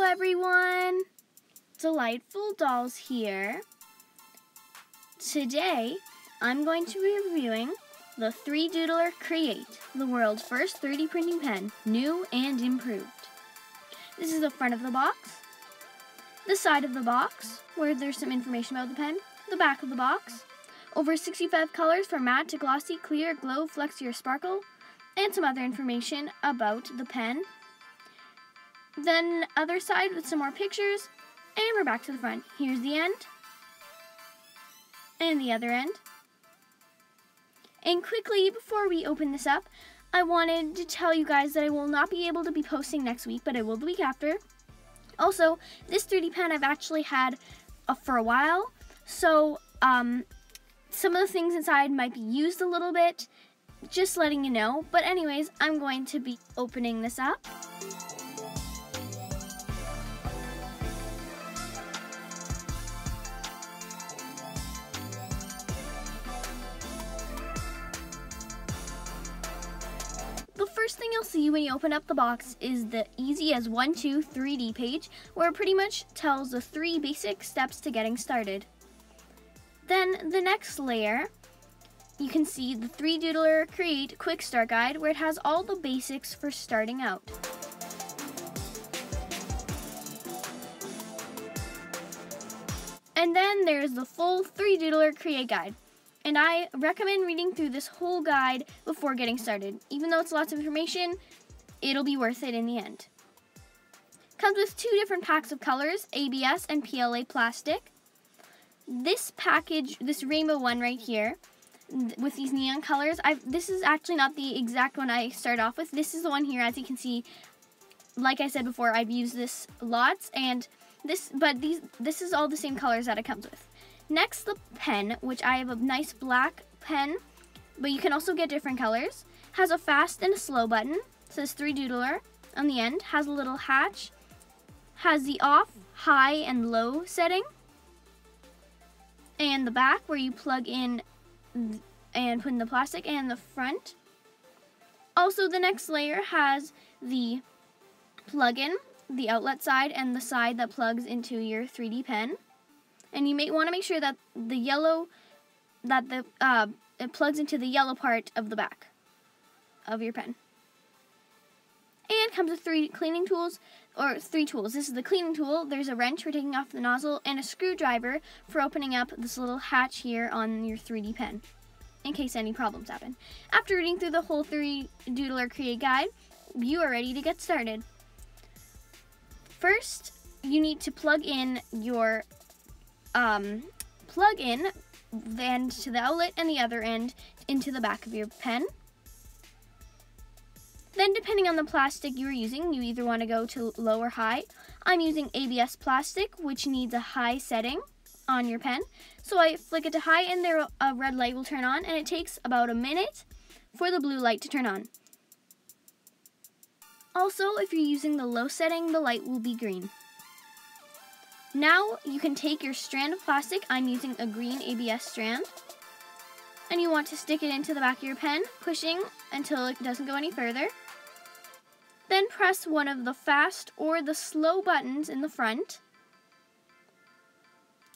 everyone! Delightful Dolls here. Today, I'm going to be reviewing the 3Doodler Create, the world's first 3D printing pen, new and improved. This is the front of the box, the side of the box, where there's some information about the pen, the back of the box, over 65 colors from matte to glossy, clear, glow, flexy, or sparkle, and some other information about the pen. Then other side with some more pictures, and we're back to the front. Here's the end, and the other end. And quickly, before we open this up, I wanted to tell you guys that I will not be able to be posting next week, but I will the week after. Also, this 3D pen I've actually had for a while, so some of the things inside might be used a little bit, just letting you know. But anyways, I'm going to be opening this up. The first thing you'll see when you open up the box is the Easy as 1, 2, 3D page, where it pretty much tells the 3 basic steps to getting started. Then the next layer, you can see the 3Doodler Create Quick Start Guide, where it has all the basics for starting out. And then there's the full 3Doodler Create Guide. And I recommend reading through this whole guide before getting started. Even though it's lots of information, it'll be worth it in the end. Comes with 2 different packs of colors, ABS and PLA plastic. This package, this rainbow one right here, with these neon colors, this is actually not the exact one I start off with. This is the one here, as you can see. Like I said before, I've used this lots, and this is all the same colors that it comes with. Next, the pen, which I have a nice black pen, but you can also get different colors. Has a fast and a slow button. Says 3Doodler on the end. Has a little hatch. Has the off, high, and low setting. And the back, where you plug in and put in the plastic, and the front. Also, the next layer has the plug-in, the outlet side, and the side that plugs into your 3D pen. And you may want to make sure that it plugs into the yellow part of the back of your pen. And comes with 3 cleaning tools, or 3 tools. This is the cleaning tool. There's a wrench for taking off the nozzle, and a screwdriver for opening up this little hatch here on your 3D pen, in case any problems happen. After reading through the whole 3Doodler Create Guide, you are ready to get started. First, you need to plug in your the end to the outlet and the other end into the back of your pen. Then, depending on the plastic you're using, you either want to go to low or high. I'm using ABS plastic, which needs a high setting on your pen. So I flick it to high, and there a red light will turn on, and it takes about a minute for the blue light to turn on. Also, if you're using the low setting, the light will be green. Now you can take your strand of plastic. I'm using a green ABS strand. And you want to stick it into the back of your pen, pushing until it doesn't go any further. Then press one of the fast or the slow buttons in the front.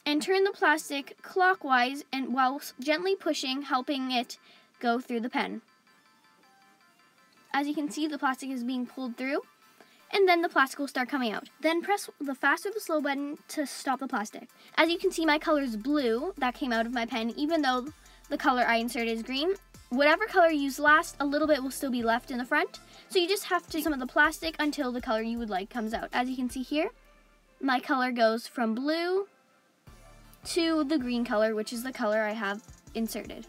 And turn the plastic clockwise, and while gently pushing, helping it go through the pen. As you can see, the plastic is being pulled through. And then the plastic will start coming out. Then press the fast or the slow button to stop the plastic. As you can see, my color is blue. That came out of my pen, even though the color I inserted is green. Whatever color you use last, a little bit will still be left in the front. So you just have to some of the plastic until the color you would like comes out. As you can see here, my color goes from blue to the green color, which is the color I have inserted.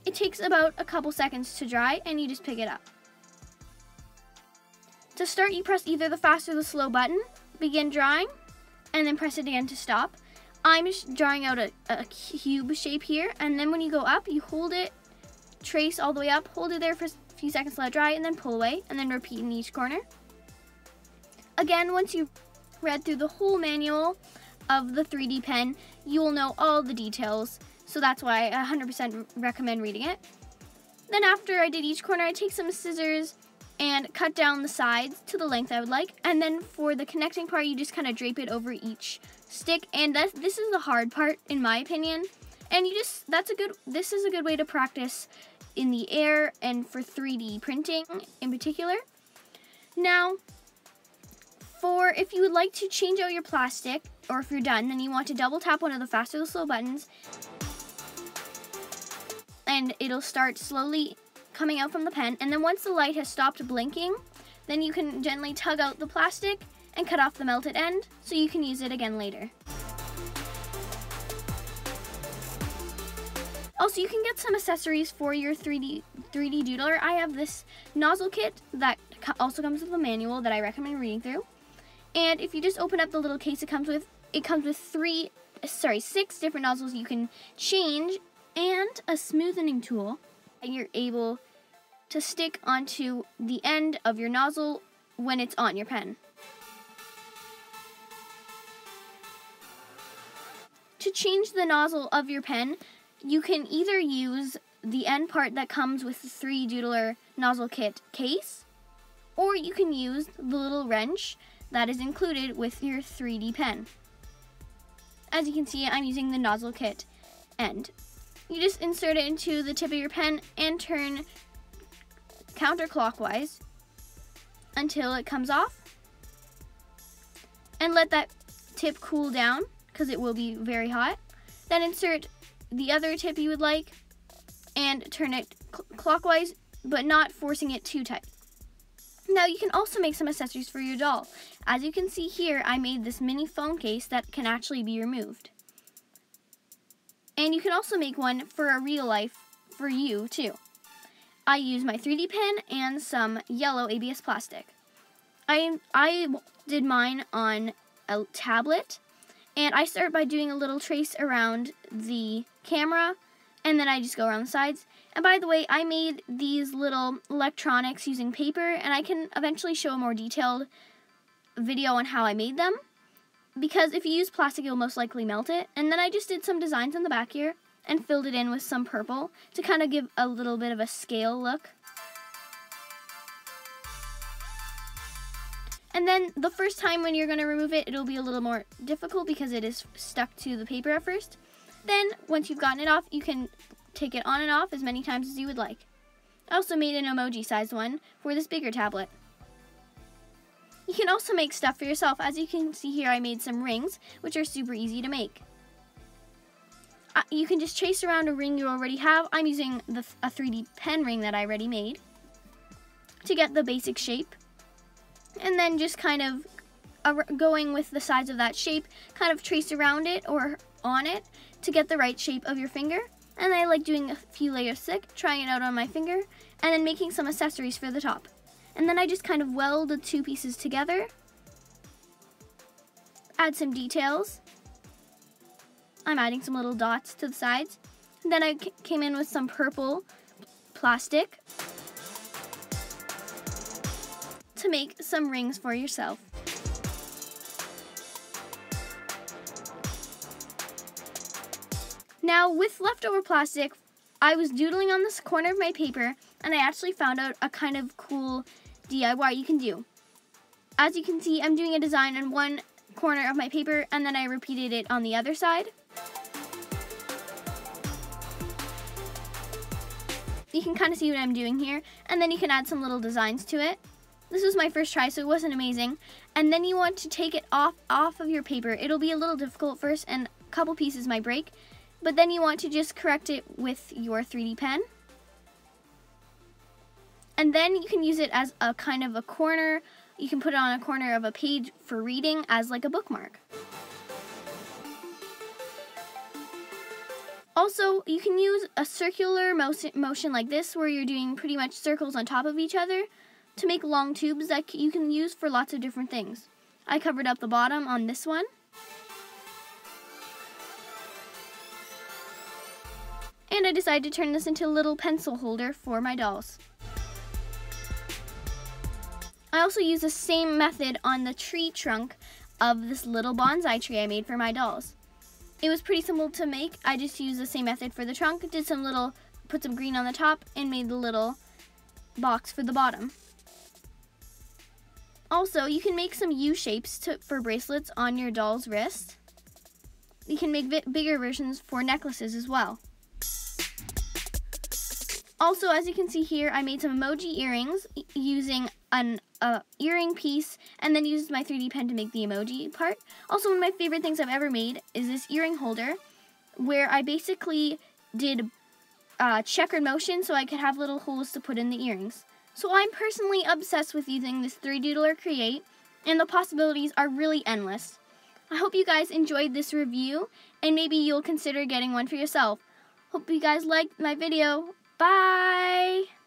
It takes about a couple seconds to dry, and you just pick it up. To start, you press either the fast or the slow button, begin drawing, and then press it again to stop. I'm just drawing out a cube shape here, and then when you go up, you hold it, trace all the way up, hold it there for a few seconds, let it dry, and then pull away, and then repeat in each corner. Again, once you've read through the whole manual of the 3D pen, you will know all the details, so that's why I 100% recommend reading it. Then after I did each corner, I take some scissors and cut down the sides to the length I would like. And then for the connecting part, you just kind of drape it over each stick. And this is the hard part, in my opinion. And this is a good way to practice in the air and for 3D printing in particular. Now, if you would like to change out your plastic, or if you're done, then you want to double tap one of the fast or the slow buttons, and it'll start slowly coming out from the pen. And then once the light has stopped blinking, then you can gently tug out the plastic and cut off the melted end so you can use it again later. Also, you can get some accessories for your 3D doodler. I have this nozzle kit that also comes with a manual that I recommend reading through. And if you just open up the little case it comes with 6 different nozzles you can change, and a smoothing tool that you're able to stick onto the end of your nozzle when it's on your pen. To change the nozzle of your pen, you can either use the end part that comes with the 3Doodler Nozzle Kit case, or you can use the little wrench that is included with your 3D pen. As you can see, I'm using the Nozzle Kit end. You just insert it into the tip of your pen and turn counterclockwise until it comes off, and let that tip cool down because it will be very hot. Then insert the other tip you would like and turn it clockwise, but not forcing it too tight. Now you can also make some accessories for your doll. As you can see here, I made this mini phone case that can actually be removed. And you can also make one for a real life for you too. I use my 3D pen and some yellow ABS plastic. I did mine on a tablet, and I start by doing a little trace around the camera, and then I just go around the sides. And by the way, I made these little electronics using paper, and I can eventually show a more detailed video on how I made them, because if you use plastic, you'll most likely melt it. And then I just did some designs on the back here and filled it in with some purple to kind of give a little bit of a scale look. And then the first time when you're going to remove it, it'll be a little more difficult because it is stuck to the paper at first. Then, once you've gotten it off, you can take it on and off as many times as you would like. I also made an emoji-sized one for this bigger tablet. You can also make stuff for yourself. As you can see here, I made some rings, which are super easy to make. You can just trace around a ring you already have. I'm using a 3D pen ring that I already made to get the basic shape. And then just kind of going with the sides of that shape, kind of trace around it or on it to get the right shape of your finger. And I like doing a few layers thick, trying it out on my finger, and then making some accessories for the top. And then I just kind of weld the two pieces together, add some details. I'm adding some little dots to the sides. And then I came in with some purple plastic to make some rings for yourself. Now, with leftover plastic, I was doodling on this corner of my paper, and I actually found out a kind of cool DIY you can do. As you can see, I'm doing a design on one corner of my paper, and then I repeated it on the other side. You can kind of see what I'm doing here, and then you can add some little designs to it. This was my first try, so it wasn't amazing. And then you want to take it off of your paper. It'll be a little difficult first, and a couple pieces might break. But then you want to just correct it with your 3D pen. And then you can use it as a kind of a corner. You can put it on a corner of a page for reading as like a bookmark. Also, you can use a circular motion like this, where you're doing pretty much circles on top of each other, to make long tubes that you can use for lots of different things. I covered up the bottom on this one. And I decided to turn this into a little pencil holder for my dolls. I also used the same method on the tree trunk of this little bonsai tree I made for my dolls. It was pretty simple to make. I just used the same method for the trunk, put some green on the top, and made the little box for the bottom. Also, you can make some U shapes for bracelets on your doll's wrist. You can make bigger versions for necklaces as well. Also, as you can see here, I made some emoji earrings using an earring piece and then used my 3D pen to make the emoji part. Also, one of my favorite things I've ever made is this earring holder where I basically did checkered motion so I could have little holes to put in the earrings. So I'm personally obsessed with using this 3Doodler Create, and the possibilities are really endless. I hope you guys enjoyed this review, and maybe you'll consider getting one for yourself. Hope you guys liked my video. Bye!